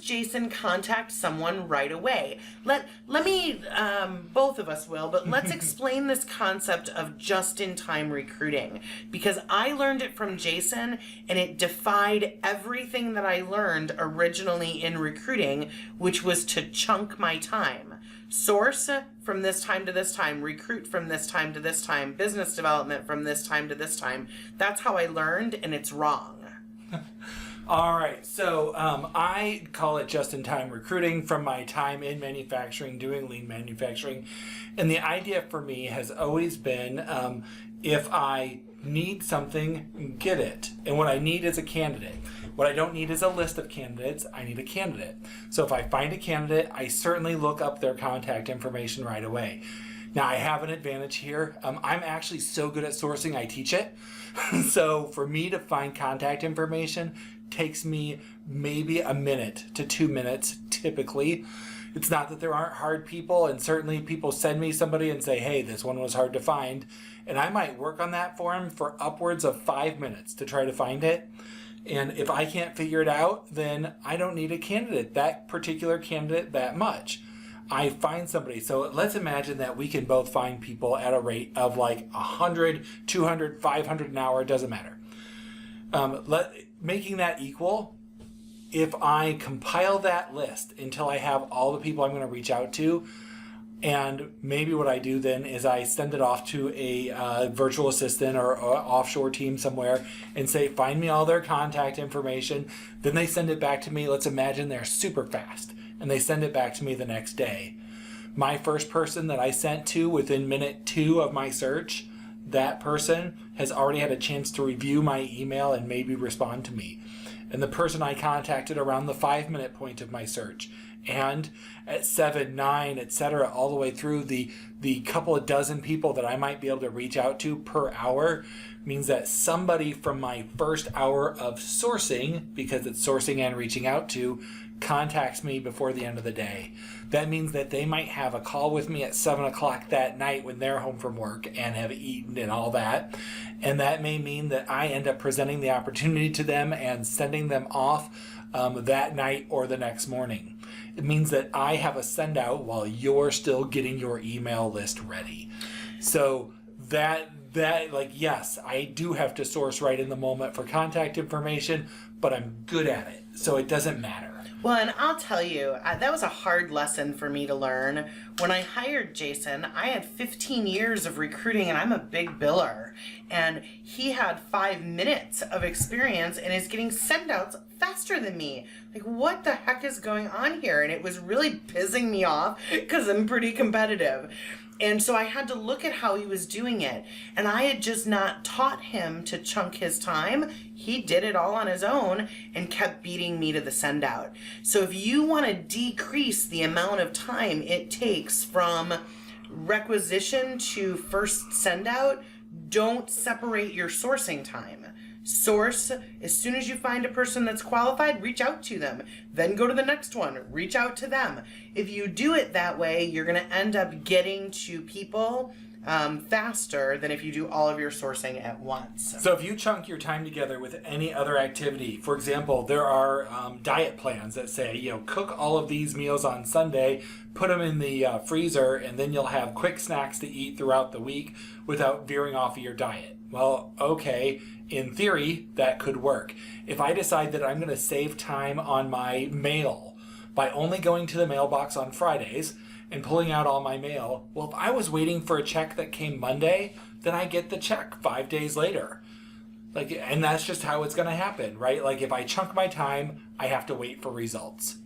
Jason contact someone right away? Let me, both of us will, but let's explain this concept of just-in-time recruiting, because I learned it from Jason and it defied everything that I learned originally in recruiting, which was to chunk my time. Source from this time to this time, recruit from this time to this time, business development from this time to this time. That's how I learned, and it's wrong. All right, so I call it just-in-time recruiting from my time in manufacturing, doing lean manufacturing. And the idea for me has always been, if I need something, get it. And what I need is a candidate. What I don't need is a list of candidates. I need a candidate. So if I find a candidate, I certainly look up their contact information right away. Now, I have an advantage here. I'm actually so good at sourcing, I teach it. So for me to find contact information takes me maybe a minute to 2 minutes, typically. It's not that there aren't hard people, and certainly people send me somebody and say, hey, this one was hard to find. And I might work on that for them for upwards of 5 minutes to try to find it. And if I can't figure it out, then I don't need a candidate, that particular candidate, that much. I find somebody. So let's imagine that we can both find people at a rate of like 100, 200, 500 an hour, it doesn't matter. Making that equal, if I compile that list until I have all the people I'm going to reach out to, and maybe what I do then is I send it off to a virtual assistant or offshore team somewhere and say, find me all their contact information. Then they send it back to me. Let's imagine they're super fast and they send it back to me the next day. My first person that I sent to within minute 2 of my search, that person has already had a chance to review my email and maybe respond to me. And the person I contacted around the 5-minute point of my search, and at 7, 9, etc., all the way through the couple of dozen people that I might be able to reach out to per hour, means that somebody from my first hour of sourcing, because it's sourcing and reaching out to, contacts me before the end of the day. That means that they might have a call with me at 7 o'clock that night when they're home from work and have eaten and all that. And that may mean that I end up presenting the opportunity to them and sending them off that night or the next morning. It means that I have a send out while you're still getting your email list ready. So that like, yes, I do have to source right in the moment for contact information, but I'm good at it, so it doesn't matter. Well, and I'll tell you, that was a hard lesson for me to learn. When I hired Jason, I had 15 years of recruiting and I'm a big biller. And he had 5 minutes of experience and is getting send outs faster than me. Like, what the heck is going on here? And it was really pissing me off because I'm pretty competitive. And so I had to look at how he was doing it. And I had just not taught him to chunk his time. He did it all on his own and kept beating me to the send out. So if you want to decrease the amount of time it takes from requisition to first send out, don't separate your sourcing time. Source, as soon as you find a person that's qualified, reach out to them. Then go to the next one, reach out to them. If you do it that way, you're going to end up getting to people faster than if you do all of your sourcing at once. So if you chunk your time together with any other activity, for example, there are diet plans that say, cook all of these meals on Sunday, put them in the freezer, and then you'll have quick snacks to eat throughout the week without veering off of your diet. Well, okay, in theory, that could work. If I decide that I'm going to save time on my mail by only going to the mailbox on Fridays and pulling out all my mail, well, if I was waiting for a check that came Monday, then I get the check 5 days later. And that's just how it's going to happen, right? Like, if I chunk my time, I have to wait for results.